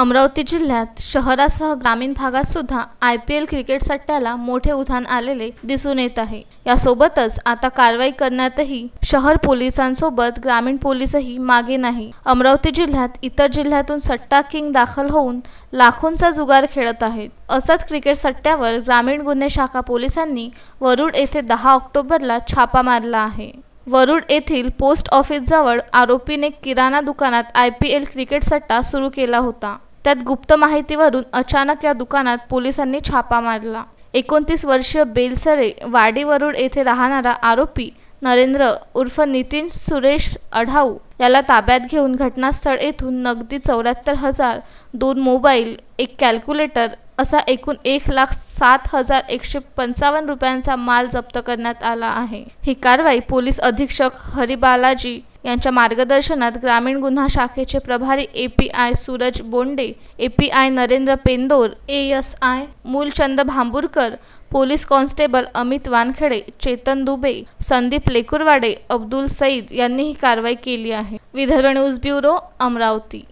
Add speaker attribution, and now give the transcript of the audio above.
Speaker 1: अमरावती जिल्ह्यात शहरासह ग्रामीण भागात सुद्धा IPL क्रिकेट सट्ट्याला मोठे उधाण आलेले दिसून येत आहे। यासोबतच आता कारवाई करण्यातही शहर पोलिसांसोबत ग्रामीण पोलीसही मागे नाही। अमरावती जिल्ह्यात इतर जिल्ह्यातून सट्टा किंग दाखल होऊन लाखोंचा जुगार खेळत आहेत। असाच क्रिकेट सट्ट्यावर ग्रामीण गुन्हे शाखा पोलिसांनी वरुड येथे 10 ऑक्टोबरला छापा मारला आहे। वरुड येथील पोस्ट ऑफिस जवळ आरोपीने किराणा दुकानात IPL क्रिकेट सट्टा सुरू केला होता। त्यात गुप्त माहितीवरून अचानक या दुकानात पोलिसांनी छापा मारला। 29 वर्षीय बेलसरे वाडी वरुड येथे राहणारा आरोपी नरेंद्र उर्फ नितीन सुरेश अढाऊ याला ताब्यात घेऊन घटनास्थळ येथून नगदी 74,000, 2 मोबाईल, 1 कॅल्क्युलेटर असा एकूण 1,07,155 रुपयांचा माल जप्त करण्यात आला आहे। ही कारवाई पोलीस अधीक्षक हरिबालाजी यांच्या मार्गदर्शनात ग्रामीण गुन्हा शाखेचे प्रभारी API Suraj Bonde, API Narendra Pendor, ASI Moolchand Bhamburkar, police constable Amit Wankhede, Chetan Dubey, Sandeep Lekurwade, Abdul Saeed यांनी ही कारवाई केली आहे। Vidarbha news bureau, Amravati.